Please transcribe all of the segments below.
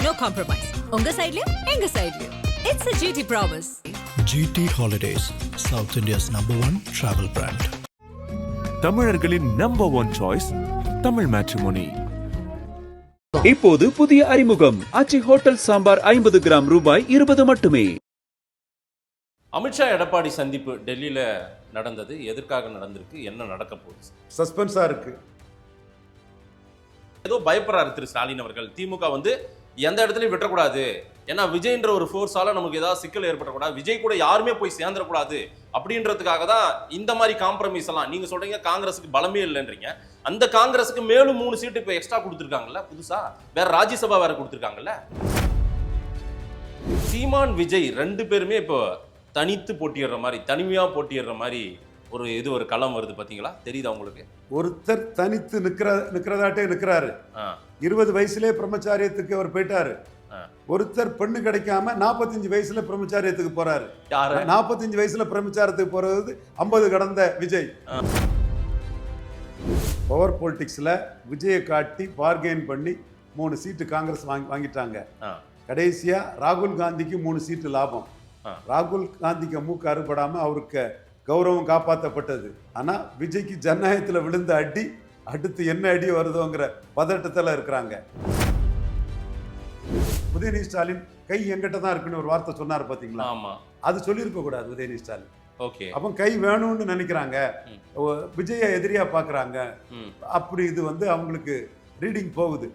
no compromise. உங்க சைடுலயும் எங்க சைடுலயும். It's a GT promise. GT Holidays, South India's #1 travel brand. தமிழர்களின் number one choice Tamil matrimony. இப்போது புதிய அறிமுகம் ஆச்சி ஹோட்டல் சாம்பார் 50 கிராம் ரூபாய் 20 மட்டுமே. அமித்ஷா எடப்பாடி சந்திப்பு டெல்லியில் நடந்தது. எதற்காக நடந்திருக்கு, என்ன நடக்க போகுது? சஸ்பென்ஸா இருக்கு. ஏதோ பயப்படுறாரு திரு ஸ்டாலின் அவர்கள். திமுக வந்து எந்த இடத்துலையும் விட்டுறக்கூடாது, ஏன்னா விஜய்ன்ற ஒரு ஃபோர்ஸால நமக்கு ஏதாவது சிக்கல் ஏற்படக்கூடாது, விஜய் கூட யாருமே போய் சேர்ந்துடக்கூடாது அப்படின்றதுக்காக தான் இந்த மாதிரி காம்ப்ரமைஸ் எல்லாம். நீங்க சொல்றீங்க காங்கிரஸுக்கு பலமே இல்லைன்றீங்க. அந்த காங்கிரஸுக்கு மேலும் 3 சீட்டு இப்போ எக்ஸ்ட்ரா கொடுத்துருக்காங்கல்ல, புதுசா வேற ராஜ்யசபா வேற கொடுத்துருக்காங்கல்ல. சீமான் விஜய் 2 பேருமே இப்போ தனித்து போட்டியிடுற மாதிரி, தனிமையா போட்டியிடுற மாதிரி ஒரு களம் வருது பாத்தீங்களா? தெரியுதா உங்களுக்கு? ஒருத்தர் தனித்து நிக்கிறதாட்டே நிக்கிறாரு. 20 வயசுலயே பிரம்மச்சாரியத்துக்கு அவர் போயிட்டாரு. ஒருத்தர் பெண்ணு கிடைக்காம 45 வயசுல பிரம்மச்சாரியத்துக்கு போறாரு. 45 வயசுல பிரம்மச்சாரத்துக்கு போறது 50 கடந்த விஜய். பவர் பொலிட்டிக்ஸ்ல விஜயை காட்டி பார்கெயின் பண்ணி 3 சீட்டு காங்கிரஸ் வாங்கிட்டாங்க. கடைசியா ராகுல் காந்திக்கு 3 சீட்டு லாபம். ராகுல் காந்திக்கு மூக்கு அறுபடாம அவருக்கு கௌரவம் காப்பாற்றப்பட்டது. ஆனா விஜய்க்கு ஜனநாயகத்தில் விழுந்த அடி அடுத்து என்ன அடி வருதோங்கிற பதட்டத்தில் இருக்கிறாங்க. உதயநிதி ஸ்டாலின் கை எங்கிட்ட தான் இருக்குன்னு ஒரு வார்த்தை சொன்னார் பாத்தீங்களா? அது சொல்லியிருக்க கூடாது உதயநிதி ஸ்டாலின். அப்ப கை வேணும்னு நினைக்கிறாங்க, விஜய எதிரியா பாக்குறாங்க. அப்படி இது வந்து அவங்களுக்கு ரீடிங் போகுது.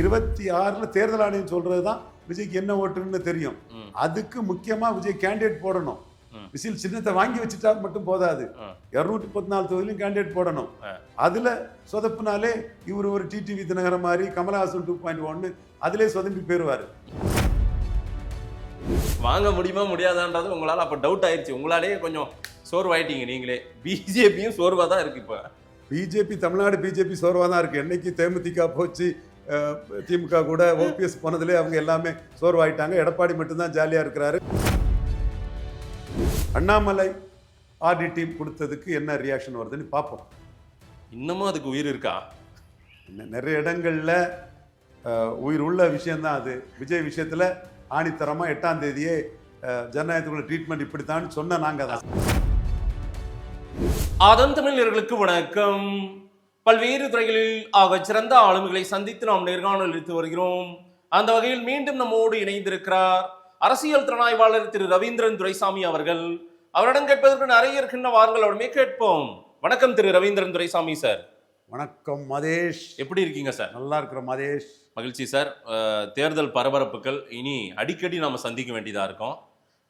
26 தேர்தல் ஆணையம் சொல்றதுதான் விஜய்க்கு என்ன ஓட்டுன்னு தெரியும். அதுக்கு முக்கியமா விஜய் கேண்டிடேட் போடணும். விசில் சின்னத்தை வாங்கி வச்சுட்டா மட்டும் போதாது, 214 தொகுதியிலும் கேண்டிடேட் போடணும். அதுல சொதப்புனாலே இவர் ஒரு டிடிவி தினகரன் மாதிரி கமலஹாசன் 2.1 அதிலே சொதப்பி போயிருவாரு. வாங்க முடியுமா முடியாதான்றது உங்களால அப்ப டவுட் ஆயிடுச்சு. உங்களாலே கொஞ்சம் சோர்வாயிட்டீங்க நீங்களே. பிஜேபியும் சோர்வா தான் இருக்கு. இப்ப பிஜேபி தமிழ்நாடு பிஜேபி சோர்வா தான் இருக்கு. என்னைக்கு தேமுதிக போச்சு, திமுக கூட ஓபிஎஸ் போனதுலேயே அவங்க எல்லாமே சோர்வாயிட்டாங்க. எடப்பாடி மட்டும்தான் ஜாலியாக இருக்கிறாரு. அண்ணாமலை ஆர்டி டீம் கொடுத்ததுக்கு என்ன ரியாக்ஷன் வருதுன்னு பார்ப்போம். இன்னமும் அதுக்கு உயிர் இருக்கா? நிறைய இடங்கள்ல உயிர் உள்ள விஷயம்தான் அது. விஜய் விஷயத்தில் ஆணித்தரமாக 8ஆம் தேதியே ஜனநாயகத்துக்குள்ள ட்ரீட்மெண்ட் இப்படித்தான் சொன்ன நாங்கள் தான். ஆதன் தமிழர்களுக்கு வணக்கம். பல்வேறு துறைகளில் ஆக சிறந்த ஆளுமைகளை சந்தித்து நாம் நேர்காணல் எடுத்து வருகிறோம். அந்த வகையில் மீண்டும் நம்மோடு இணைந்திருக்கிறார் அரசியல் திறனாய்வாளர் திரு ரவீந்திரன் துரைசாமி அவர்கள். அவரிடம் கேட்பதற்கு நிறைய இருக்கின்ற வாருங்கள், அவருமே கேட்போம். வணக்கம் திரு ரவீந்திரன் துரைசாமி சார். வணக்கம் மதேஷ், எப்படி இருக்கீங்க சார்? நல்லா இருக்கிற மதேஷ். மகிழ்ச்சி சார். தேர்தல் பரபரப்புகள் இனி அடிக்கடி நாம சந்திக்க வேண்டியதா இருக்கும்.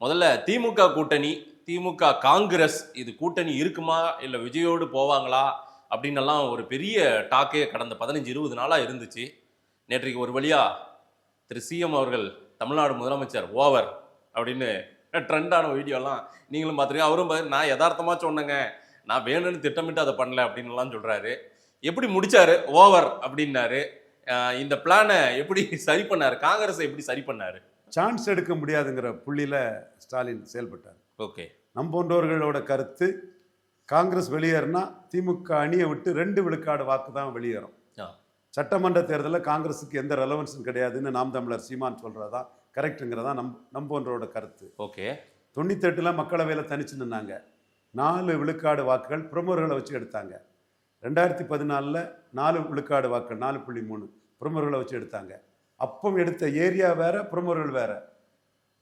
முதல்ல திமுக கூட்டணி, திமுக காங்கிரஸ், இது கூட்டணி இருக்குமா இல்லை விஜயோடு போவாங்களா அப்படின்னெல்லாம் ஒரு பெரிய டாக்கே கடந்த 15-20 நாளாக இருந்துச்சு. நேற்றைக்கு ஒரு வழியா திரு சிஎம் அவர்கள் தமிழ்நாடு முதலமைச்சர் ஓவர் அப்படின்னு ட்ரெண்டான வீடியோலாம் நீங்களும் பார்த்துருக்கீங்க. அவரும் நான் யதார்த்தமாக சொன்னேங்க, நான் வேணும்னு திட்டமிட்டு அதை பண்ணல அப்படின்லாம் சொல்கிறாரு. எப்படி முடிச்சாரு? ஓவர் அப்படின்னாரு. இந்த பிளானை எப்படி சரி பண்ணாரு? காங்கிரஸை எப்படி சரி பண்ணாரு? சான்ஸ் எடுக்க முடியாதுங்கிற புள்ளியில் ஸ்டாலின் செயல்பட்டார். ஓகே, நம் போன்றவர்களோட கருத்து காங்கிரஸ் வெளியேறினா திமுக அணியை விட்டு 2 விழுக்காடு வாக்கு தான் வெளியேறும். சட்டமன்ற தேர்தலில் காங்கிரஸுக்கு எந்த ரெலவன்ஸும் கிடையாதுன்னு நாம் தமிழர் சீமான் சொல்றதா கரெக்டுங்கிறதா நம் போன்றோட கருத்து. ஓகே, 98 மக்களவையில் தனிச்சு நின்னாங்க. 4 விழுக்காடு வாக்குகள் பிரமுகர்களை வச்சு எடுத்தாங்க. 2014 4 விழுக்காடு வாக்குகள் 4.3 பிரமுகர்களை வச்சு எடுத்தாங்க. அப்போ எடுத்த ஏரியா வேற, பிரமுகர்கள் வேற.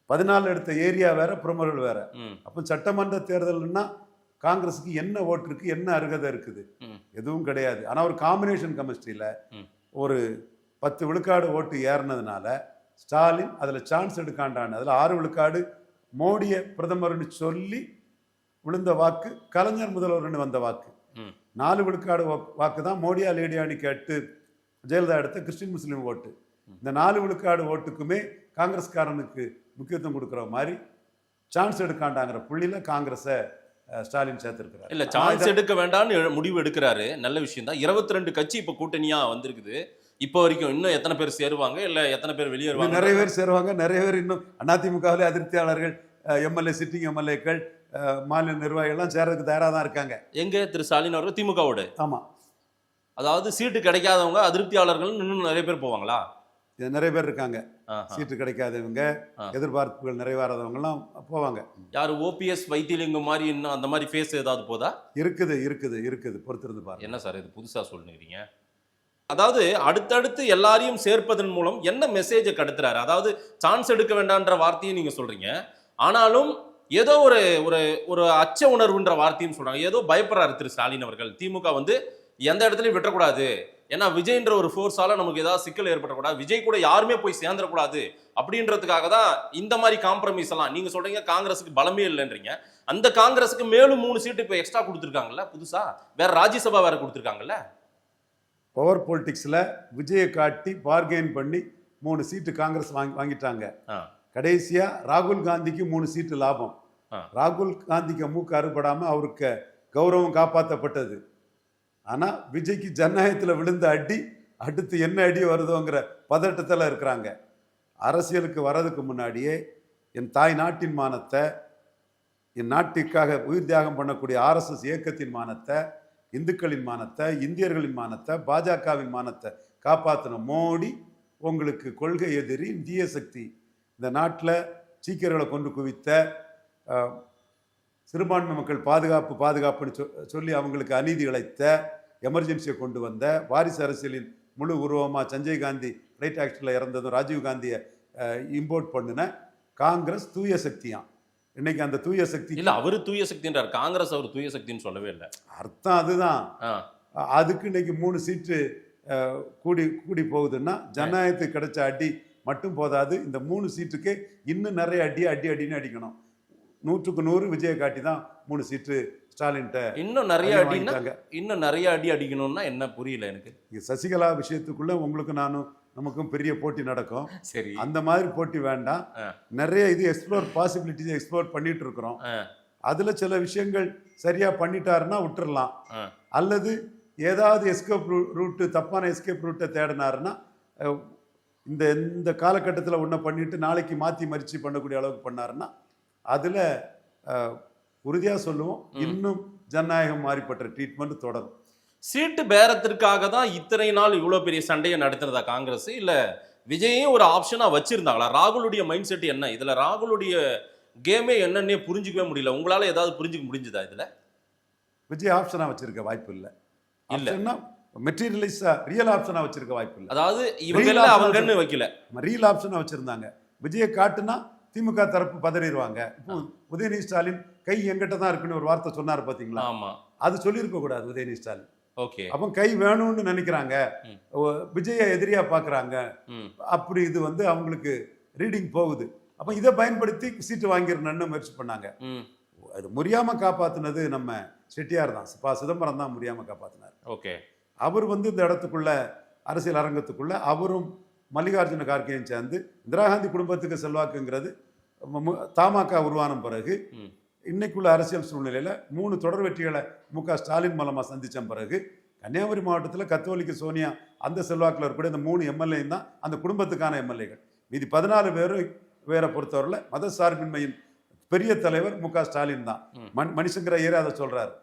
14 எடுத்த ஏரியா வேற, பிரமுகர்கள் வேற. அப்போ சட்டமன்ற தேர்தல்னா காங்கிரஸுக்கு என்ன ஓட்டு இருக்கு, என்ன அருகதை இருக்குது? எதுவும் கிடையாது. ஆனா ஒரு காம்பினேஷன் கெமிஸ்ட்ரியில ஒரு 10 விழுக்காடு ஓட்டு ஏறினதுனால ஸ்டாலின் அதுல சான்ஸ் எடுக்காண்டான. அதுல 6 விழுக்காடு மோடியை பிரதமர்னு சொல்லி விழுந்த வாக்கு, கலைஞர் முதல்வர்னு வந்த வாக்கு. 4 விழுக்காடு வாக்கு தான் மோடியா லேடியானி கேட்டு ஜெயலலிதா எடுத்த கிறிஸ்டின் முஸ்லீம் ஓட்டு. இந்த 4 விழுக்காடு ஓட்டுக்குமே காங்கிரஸ்காரனுக்கு முக்கியத்துவம் கொடுக்குற மாதிரி சான்ஸ் எடுக்காண்டாங்கிற புள்ளியில காங்கிரஸை ஸ்டாலின் சேர்த்திருக்கிறார். இல்ல சான்ஸ் எடுக்க வேண்டாம்னு முடிவு எடுக்கிறாரு. நல்ல விஷயம் தான். 22 கட்சி இப்ப கூட்டணியா வந்திருக்குது. இப்போ வரைக்கும் இன்னும் எத்தனை பேர் சேருவாங்க, இல்ல எத்தனை பேர் வெளியேறுவாங்க? நிறைய பேர் சேருவாங்க. நிறைய பேர் இன்னும் அதிமுகவிலே அதிருப்தியாளர்கள், எம்எல்ஏ, சிட்டிங் எம்எல்ஏக்கள், மாநில நிர்வாகிகள்லாம் சேர்றதுக்கு தயாராக தான் இருக்காங்க. எங்க திரு ஸ்டாலின் அவர்கள் திமுகவோட? ஆமா, அதாவது சீட்டு கிடைக்காதவங்க அதிருப்தியாளர்கள் இன்னும் நிறைய பேர் போவாங்களா? இது நிறைய பேர் இருக்காங்க. ஆஹா. சீட்டு கிடைக்காதவங்க, ஆ. எதிர்பார்ப்புகள் நிறைவேறாதவங்கலாம் போவாங்க. யாரு ஓபிஎஸ் வைத்தியலிங்கம் மாதிரி இன்னும் அந்த மாதிரி ஃபேஸ் ஏதாவது போதா? இருக்குது பொறுத்திருந்து பாருங்க. என்ன சார் இது புதுசா சொல்லுறீங்க? அதாவது அடுத்தடுத்து எல்லாரையும் சேர்ப்பதன் மூலம் என்ன மெசேஜை கடத்துறாரு? அதாவது சான்ஸ் எடுக்க வேண்டாம்ன்ற வார்த்தையை நீங்க சொல்றீங்க, ஆனாலும் ஏதோ ஒரு ஒரு ஒரு அச்ச உணர்வுன்ற வார்த்தையும் சொல்றாங்க. ஏதோ பயப்படுறாரு திரு ஸ்டாலின் அவர்கள். திமுக வந்து எந்த இடத்துலையும் விட்டுறக்கூடாது, ஏன்னா விஜய்ன்ற ஒரு ஃபோர்ஸால நமக்கு ஏதாவது சிக்கல் ஏற்படக்கூடாது, விஜய் கூட யாருமே போய் சேர்ந்துடக்கூடாது அப்படின்றதுக்காக தான் இந்த மாதிரி காம்ப்ரமைஸ் எல்லாம். நீங்க சொல்றீங்க காங்கிரஸுக்கு பலமே இல்லைன்றீங்க. அந்த காங்கிரஸுக்கு மேலும் 3 சீட்டு இப்போ எக்ஸ்ட்ரா கொடுத்துருக்காங்கல்ல, புதுசா வேற ராஜ்யசபா வேற கொடுத்துருக்காங்கல்ல. பவர் பொலிட்டிக்ஸில் விஜயை காட்டி பார்கெயின் பண்ணி 3 சீட்டு காங்கிரஸ் வாங்கிட்டாங்க. கடைசியாக ராகுல் காந்திக்கு 3 சீட்டு லாபம். ராகுல் காந்திக்கு மூக்கு அறுபடாமல் அவருக்கு கௌரவம் காப்பாற்றப்பட்டது. ஆனால் விஜய்க்கு ஜனநாயகத்தில் விழுந்த அடி அடுத்து என்ன அடி வருதோங்கிற பதட்டத்தில் இருக்கிறாங்க. அரசியலுக்கு வர்றதுக்கு முன்னாடியே என் தாய் நாட்டின் மானத்தை, என் நாட்டிற்காக உயிர் தியாகம் பண்ணக்கூடிய ஆர்எஸ்எஸ் இயக்கத்தின் மானத்தை, இந்துக்களின் மானத்தை, இந்தியர்களின் மானத்தை, பாஜகவின் மானத்தை காப்பாற்றின மோடி உங்களுக்கு கொள்கை எதிரி, தீய சக்தி. இந்த நாட்டில் சீக்கியர்களை கொண்டு குவித்த, சிறுபான்மை மக்கள் பாதுகாப்புன்னு சொல்லி அவங்களுக்கு அநீதி இழைத்த, எமர்ஜென்சியை கொண்டு வந்த, வாரிசு அரசியலின் முழு உருவமாக சஞ்சய் காந்தி ஃப்ளைட் ஆக்சிடென்ட்ல இறந்ததும் ராஜீவ் காந்தியை இம்போர்ட் பண்ணின காங்கிரஸ் தூய சக்தியாம். இன்னைக்கு அந்த தூய சக்தி இல்ல, அவரு தூய சக்தின்றார், காங்கிரஸ் அவர் தூய சக்தின்னு சொல்லவே இல்லை. அர்த்தம் அதுதான். அதுக்கு இன்னைக்கு 3 சீட்டு கூடி போகுதுன்னா ஜனநாயகத்துக்கு கிடைச்ச அடி மட்டும் போதாது. இந்த 3 சீட்டுக்கு இன்னும் நிறைய அடின்னு அடிக்கணும். 100க்கு 100 விஜயை காட்டி தான் 3 சீட்டு ஸ்டாலின்ட்ட இன்னும் நிறைய அடி அடிக்கணும்னா என்ன புரியல எனக்கு. சசிகலா விஷயத்துக்குள்ள உங்களுக்கு நமக்கும் பெரிய போட்டி நடக்கும். சரி, அந்த மாதிரி போட்டி வேண்டாம். நிறைய இது பாசிபிலிட்டிஸ் எக்ஸ்ப்ளோர் பண்ணிட்டு இருக்கிறோம். அதுல சில விஷயங்கள் சரியா பண்ணிட்டாருன்னா விட்டுறலாம். அல்லது ஏதாவது எஸ்கேப் ரூட்டு, தப்பான எஸ்கேப் ரூட்டை தேடினாருன்னா இந்த காலகட்டத்தில் ஒன்றை பண்ணிட்டு நாளைக்கு மாற்றி மறிச்சு பண்ணக்கூடிய அளவுக்கு பண்ணாருன்னா அதில் உறுதியாக சொல்லுவோம், இன்னும் ஜனநாயகம் மாறிப்பட்ட ட்ரீட்மெண்ட் தொடரும். சீட்டு பேரத்திற்காக தான் இத்தனை நாள் இவ்வளோ பெரிய சண்டையை நடத்துறதா காங்கிரஸ்? இல்லை விஜயையும் ஒரு ஆப்ஷனாக வச்சிருந்தாங்களா? ராகுலுடைய மைண்ட் செட் என்ன? இதில் ராகுலுடைய கேமே என்னன்னே புரிஞ்சிக்கவே முடியல. உங்களால் ஏதாவது புரிஞ்சுக்க முடிஞ்சுதா இதில்? விஜய் ஆப்ஷனாக வச்சிருக்க வாய்ப்பு இல்லை. இல்லைன்னா மெட்டீரியலைஸா ரியல் ஆப்ஷனா வச்சிருக்க வாய்ப்பு இல்லை. அதாவது இவங்க அவங்கன்னு வைக்கல, ரியல் ஆப்ஷனா வச்சிருந்தாங்க. விஜயை காட்டுனா திமுக தரப்பு பதறிடுவாங்க. இப்போ உதயநிதி ஸ்டாலின் கை எங்கிட்ட தான் இருக்குன்னு ஒரு வார்த்தை சொன்னார் பாத்தீங்களா? ஆமா, அது சொல்லியிருக்க கூடாது உதயநிதி ஸ்டாலின். ஓகே, அப்போ கை வேணும்னு நினைக்கிறாங்க, விஜயை எதிரியா பாக்குறாங்க. அப்படி இது அவங்களுக்கு ரீடிங் போகுது. அப்ப இதை பயன்படுத்தி சீட்டு வாங்கிடணும்னு முயற்சி பண்ணாங்க. அது முடியாம காப்பாத்தினது நம்ம செட்டியார் தான், சிதம்பரம் தான் முடியாம காப்பாத்தினார். ஓகே, அவர் இந்த இடத்துக்குள்ள அரசியல் அரங்கத்துக்குள்ள அவரும் மல்லிகார்ஜுன கார்கேயும் சேர்ந்து இந்திரா காந்தி குடும்பத்துக்கு செல்வாக்குங்கிறது தமாக உருவான பிறகு இன்னைக்குள்ள அரசியல் சூழ்நிலையில 3 தொடர் வெற்றிகளை மு.க. ஸ்டாலின் மூலமா சந்திச்ச பிறகு கன்னியாகுமரி மாவட்டத்தில் கத்தோலிக்க சோனியா அந்த செல்வாக்கில் இருக்கக்கூடிய இந்த 3 எம்எல்ஏ தான் அந்த குடும்பத்துக்கான எம்எல்ஏகள். மீதி 14 பேரை பொறுத்தவரையில் மத சார்பின்மையின் பெரிய தலைவர் மு.க. ஸ்டாலின் தான். மணிசங்கர ஐயர் அதை சொல்றாரு.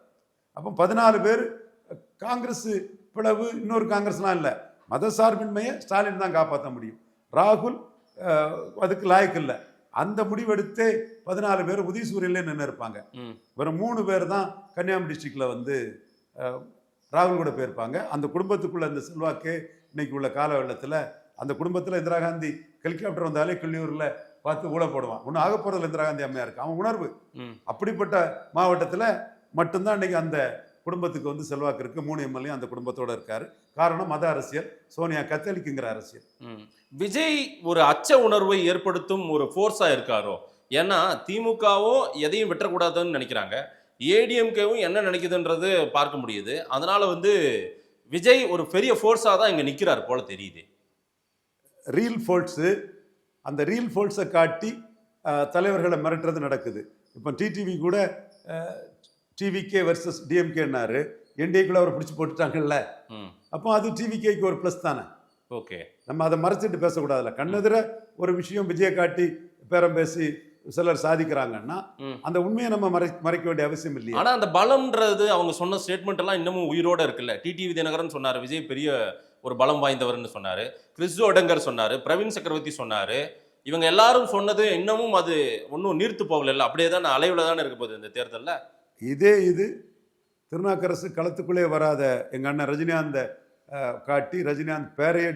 அப்போ 14 பேர் காங்கிரஸ் பிளவு, இன்னொரு காங்கிரஸ்லாம் இல்லை, மத சார்பின்மையை ஸ்டாலின் தான் காப்பாற்ற முடியும். ராகுல் அதுக்கு லாய்க்கு இல்லை. அந்த முடிவெடுத்தே 14 பேர் உதயசூரியன்ல நின்று இருப்பாங்க. வெறும் 3 பேர் தான் கன்னியாகுமரி டிஸ்ட்ரிக்ட்ல ராகுல் கூட போயிருப்பாங்க. அந்த குடும்பத்துக்குள்ள அந்த செல்வாக்கு இன்னைக்கு உள்ள கால வெள்ளத்தில் அந்த குடும்பத்தில் இந்திரா காந்தி ஹெலிகாப்டர் வந்தாலே கிள்ளியூர்ல பார்த்து ஊழ போடுவான். ஒன்றும் ஆக போறதுல இந்திரா காந்தி அம்மையா இருக்கு அவன் உணர்வு. அப்படிப்பட்ட மாவட்டத்தில் மட்டும்தான் இன்னைக்கு அந்த குடும்பத்துக்கு செல்வாக்கு இருக்கு. 3 எம்எல்ஏ அந்த குடும்பத்தோட இருக்காரு. காரணம் மத அரசியல், சோனியா கத்தலிக்குங்கிற அரசியல். விஜய் ஒரு அச்ச உணர்வை ஏற்படுத்தும் ஒரு ஃபோர்ஸா இருக்காரோ? ஏன்னா திமுகவும் எதையும் விட்டுறக்கூடாதுன்னு நினைக்கிறாங்க, ஏடிஎம்கேவும் என்ன நினைக்குதுன்றது பார்க்க முடியுது. அதனால விஜய் ஒரு பெரிய ஃபோர்ஸா தான் இங்க நிக்கிறார் போல தெரியுது. ரீல் ஃபோர்ஸு, அந்த ரீல் ஃபோர்ஸை காட்டி தலைவர்களை மிரட்டுறது நடக்குது. இப்போ டிடிவி கூட டிவிகே வர்சஸ் டிஎம்கேன்னாரு, என்டிஏக்குள்ள அவரை பிடிச்சி போட்டுட்டாங்கல்ல. அப்போ அது டிவிகேக்கு ஒரு ப்ளஸ் தானே. ஓகே, நம்ம அதை மறைச்சிட்டு பேசக்கூடாதுல்ல. கண்ணெதிர ஒரு விஷயம் விஜயை காட்டி பேரம் பேசி சிலர் சாதிக்கிறாங்கன்னா அந்த உண்மையை நம்ம மறைக்க வேண்டிய அவசியம் இல்லையா? ஆனா அந்த பலம்ன்றது அவங்க சொன்ன ஸ்டேட்மெண்ட் எல்லாம் இன்னமும் உயிரோட இருக்குல்ல. டிடிவி தினகரன் சொன்னாரு விஜய் பெரிய ஒரு பலம் வாய்ந்தவர்னு சொன்னாரு, கிறிஸ் ஒடங்கர் சொன்னாரு, பிரவீன் சக்கரவர்த்தி சொன்னாரு. இவங்க எல்லாரும் சொன்னது இன்னமும் அது ஒன்றும் நீர்த்து போகல, அப்படியே தான் அலைவுல தானே இருக்க போகுது இந்த தேர்தலில். இது திருநாக்கரசு களத்துக்குள்ளே வராத எங்கள் அண்ணன் ரஜினிகாந்தை காட்டி ரஜினிகாந்த் பேரையே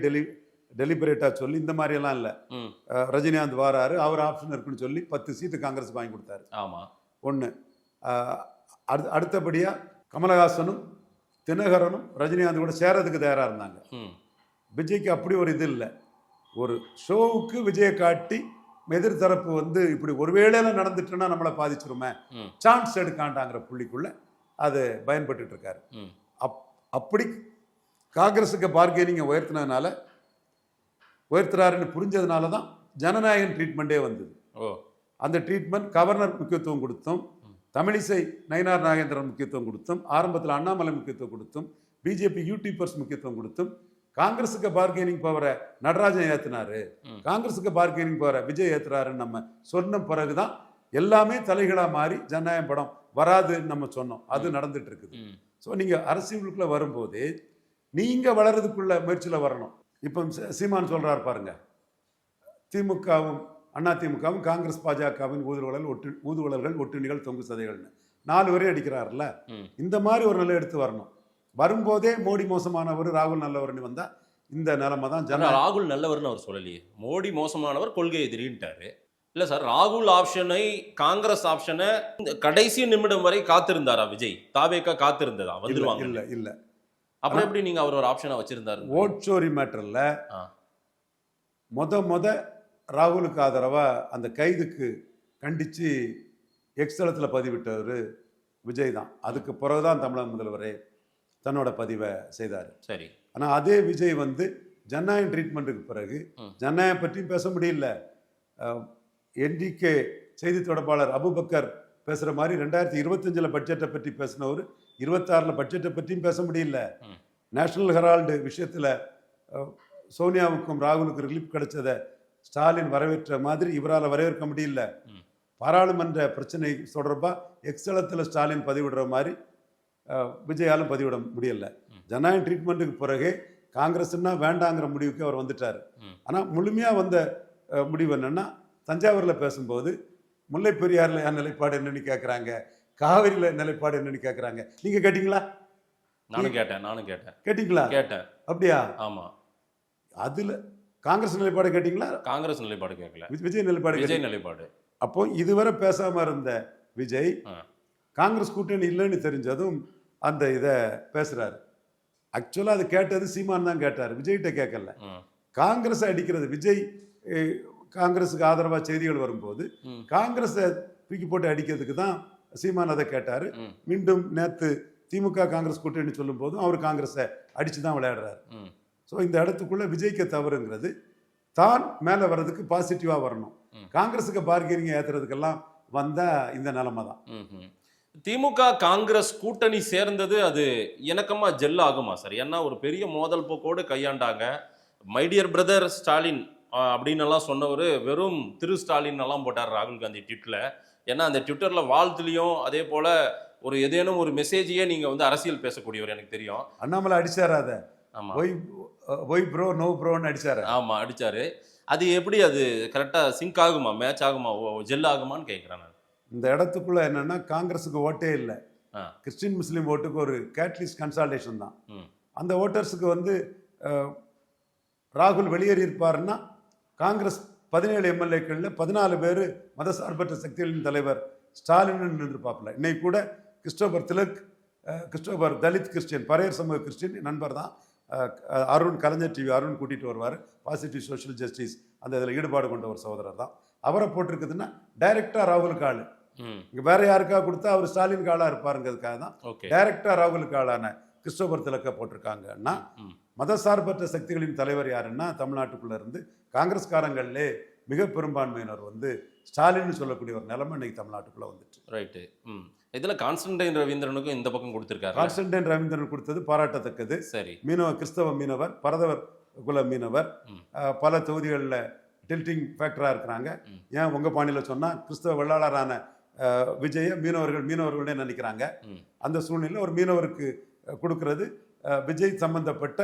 டெலிபரேட்டாக சொல்லி இந்த மாதிரியெல்லாம் இல்லை. ரஜினிகாந்த் வாராரு, அவர் ஆப்ஷன் இருக்குன்னு சொல்லி 10 சீட்டு காங்கிரஸுக்கு வாங்கி கொடுத்தாரு. ஆமாம். ஒன்று. அடுத்தபடியாக கமலஹாசனும் தினகரனும் ரஜினிகாந்த் கூட சேரதுக்கு தயாராக இருந்தாங்க. விஜய்க்கு அப்படி ஒரு இது இல்லை. ஒரு ஷோவுக்கு விஜயை காட்டி எதிர்த்தரப்பு வந்து இப்படி ஒருவேளையில நடந்துட்டுன்னா நம்மளை பாதிச்சிருமே, சான்ஸ் எடுக்காண்டாங்கிற புள்ளிக்குள்ள அது பயன்பட்டு இருக்காரு. அப்படி காங்கிரஸுக்கு பார்கெனிங்கை உயர்த்துறாருன்னு புரிஞ்சதுனால தான் ஜனநாயகன் ட்ரீட்மெண்ட்டே வந்தது. அந்த ட்ரீட்மெண்ட் கவர்னர் முக்கியத்துவம் கொடுத்தும், தமிழிசை நயினார் நாகேந்திரன் முக்கியத்துவம் கொடுத்தும், ஆரம்பத்தில் அண்ணாமலை முக்கியத்துவம் கொடுத்தும், பிஜேபி யூடியூபர்ஸ் முக்கியத்துவம் கொடுத்தும், காங்கிரஸுக்கு பார்கெனிங் பவரை நடராஜன் ஏற்றினாரு, காங்கிரஸுக்கு பார்கெனிங் பவரை விஜய் ஏற்றுறாருன்னு நம்ம சொன்ன பிறகுதான் எல்லாமே தலைகளாக மாறி ஜனநாயகம் படம் வராதுன்னு நம்ம சொன்னோம். அது நடந்துட்டு இருக்குது. ஸோ நீங்கள் அரசியலுக்குள்ளே வரும்போது நீங்கள் வளர்றதுக்குள்ள முயற்சியில் வரணும். இப்போ சீமான் சொல்கிறார் பாருங்க, திமுகவும் அதிமுகவும் காங்கிரஸ் பாஜகவின் ஊதுவலர்கள் ஒட்டுணிகள் தொங்கு சதைகள்னு 4 வரையும் அடிக்கிறாருல்ல. இந்த மாதிரி ஒரு நிலை எடுத்து வரணும். வரும்போதே மோடி மோசமானவர், ராகுல் நல்லவர்னு வந்தா இந்த நிலைமை தான். ராகுல் நல்லவர்னு அவர் சொல்லலையே, மோடி மோசமானவர், கொள்கை எதிரின்ட்டாரு. இல்ல சார், ராகுல் ஆப்ஷனை காங்கிரஸ் ஆப்ஷனை கடைசி நிமிடம் வரை காத்திருந்தாரா விஜய்? தாவேக்கா காத்திருந்ததா வந்துருவாங்க? இல்ல இல்ல. அப்புறம் எப்படி நீங்க அவர் ஒரு ஆப்ஷனை வச்சிருந்தாரு? ஓட் சோரி மேட்டர்ல முத ராகுலுக்கு ஆதரவா அந்த கைதுக்கு கண்டிச்சு எக்ஸ்தலத்தில் பதிவிட்டவர் விஜய் தான். அதுக்கு பிறகுதான் தமிழக முதல்வரே தன்னோட பதிவை செய்தார். சரி. ஆனால் அதே விஜய் வந்து ஜனநாயக ட்ரீட்மெண்ட்டுக்கு பிறகு ஜனநாயகம் பற்றியும் பேச முடியல. என்டிகே செய்தி தொடர்பாளர் அபுபக்கர் பேசுகிற மாதிரி 2025 பட்ஜெட்டை பற்றி பேசினவர் 26 பட்ஜெட்டை பற்றியும் பேச முடியல. நேஷனல் ஹெரால்டு விஷயத்தில் சோனியாவுக்கும் ராகுலுக்கும் ரிலீஃப் கிடைச்சதை ஸ்டாலின் வரவேற்ற மாதிரி இவரால் வரவேற்க முடியல. பாராளுமன்ற பிரச்சனை தொடர்பாக எக்ஸலத்தில் ஸ்டாலின் பதிவிடுற மாதிரி விஜயாலும் பதிவிட முடியல. ஜனநாயக ட்ரீட்மெண்ட்டுக்கு பிறகு காங்கிரஸ்னா வேண்டாங்கிற முடிவுக்கு அவர் வந்துட்டார். ஆனால் முழுமையாக வந்த முடிவு என்னன்னா, தஞ்சாவூரில் பேசும்போது முல்லை பெரியாரில் என் நிலைப்பாடு என்னன்னு கேட்குறாங்க, காவிரியில் நிலைப்பாடு என்னன்னு கேட்குறாங்க. நீங்கள் கேட்டீங்களா? நானும் கேட்டேன். கேட்டீங்களா? கேட்டேன். அப்படியா? ஆமாம். அதில் காங்கிரஸ் நிலைப்பாடு கேட்டீங்களா? காங்கிரஸ் நிலைப்பாடு கேட்கல, விஜய் நிலைப்பாடு. அப்போ இதுவரை பேசாமல் இருந்த விஜய் காங்கிரஸ் கூட்டணி இல்லைன்னு தெரிஞ்சதும் அந்த இதை பேசுறாரு. ஆக்சுவலாக அது கேட்டது சீமான் தான் கேட்டார், விஜய்கிட்ட கேட்கல. காங்கிரஸ் அடிக்கிறது விஜய் காங்கிரஸுக்கு ஆதரவாக செய்திகள் வரும்போது காங்கிரஸை தூக்கி போட்டு அடிக்கிறதுக்கு தான் சீமான் அதை கேட்டார். மீண்டும் நேற்று திமுக காங்கிரஸ் கூட்டணி சொல்லும் போதும் அவர் காங்கிரஸை அடிச்சு தான் விளையாடுறாரு. ஸோ இந்த இடத்துக்குள்ள விஜய்க்கு தவறுங்கிறது தான் மேலே வர்றதுக்கு பாசிட்டிவாக வரணும். காங்கிரஸுக்கு பார்கெனிங் ஏற்றுறதுக்கெல்லாம் வந்தால் இந்த நிலைமை தான். திமுக காங்கிரஸ் கூட்டணி சேர்ந்தது அது இணக்கமா ஜெல் ஆகுமா சார்? ஏன்னா ஒரு பெரிய மோதல் போக்கோடு கையாண்டாங்க. மைடியர் பிரதர் ஸ்டாலின் அப்படின்னு எல்லாம் சொன்னவர் வெறும் திரு ஸ்டாலின் எல்லாம் போட்டார் ராகுல் காந்தி ட்விட்டர்ல. ஏன்னா அந்த ட்விட்டர்ல வாழ்த்துலையும் அதே போல ஒரு ஏதேனும் ஒரு மெசேஜையே நீங்க வந்து அரசியல் பேசக்கூடியவர் எனக்கு தெரியும். அண்ணாமலை அடிச்சாரு அதை. ஆமா, ஒய் ப்ரோ நோ ப்ரோன்னு அடிச்சாரு. ஆமா அடிச்சாரு. அது எப்படி அது கரெக்டா சிங்க் ஆகுமா, மேட்ச் ஆகுமா, ஜெல் ஆகுமான்னு கேட்கிறேன் நான். இந்த இடத்துக்குள்ள என்னன்னா, காங்கிரஸுக்கு ஓட்டே இல்லை, கிறிஸ்டின் முஸ்லீம் ஓட்டுக்கு ஒரு கேட்லிஸ்ட் கன்சால்டேஷன் தான். அந்த ஓட்டர்ஸுக்கு வந்து ராகுல் வெளியேறி இருப்பாருன்னா காங்கிரஸ் 17 எம்எல்ஏக்களில் 14 பேர் மதசார்பற்ற சக்திகளின் தலைவர் ஸ்டாலின் நின்றுப்பாப்பில். இன்னைக்கு கூட கிறிஸ்டோபர் தலித் கிறிஸ்டியன், பரையர் சமூக கிறிஸ்டியன் நண்பர் தான் அருண், கலைஞர் டிவி அருண் கூட்டிகிட்டு வருவார். பாசிட்டிவ் சோஷியல் ஜஸ்டிஸ் அந்த இதில் ஈடுபாடு கொண்ட ஒரு சகோதரர் தான். அவரை போட்டிருக்குதுன்னா டைரக்டா ராகுலுக்கு ஆளு, இங்க வேற யாருக்காக கொடுத்தா அவர் ஸ்டாலின் ஆளா இருப்பாருங்கிறதுக்காக தான் டைரக்டா ராகுலுக்கு ஆளான கிறிஸ்டோபர் திலக்க போட்டிருக்காங்கன்னா, மதசார்பற்ற சக்திகளின் தலைவர் யாருன்னா தமிழ்நாட்டுக்குள்ள இருந்து காங்கிரஸ்காரங்களே மிக பெரும்பான்மையினர் வந்து ஸ்டாலின் சொல்லக்கூடிய ஒரு நிலைமை இன்னைக்கு தமிழ்நாட்டுக்குள்ள வந்துட்டு. ரைட்டு. இதுல கான்ஸ்டன்டைன் ரவீந்திரனுக்கும் இந்த பக்கம் கொடுத்திருக்காரு. கான்ஸ்டன்டைன் ரவீந்திரன் கொடுத்தது பாராட்டத்தக்கது. சரி. மீனவர், கிறிஸ்தவ மீனவர், பரதவர் குல மீனவர், பல தொகுதிகளில் டில்டிங் ஃபேக்டராக இருக்கிறாங்க. ஏன் உங்கள் பாணியில் சொன்னால் கிறிஸ்தவ வெள்ளாளரான விஜயை மீனவர்களே நினைக்கிறாங்க. அந்த சூழ்நிலையில் ஒரு மீனவருக்கு கொடுக்கறது விஜய் சம்பந்தப்பட்ட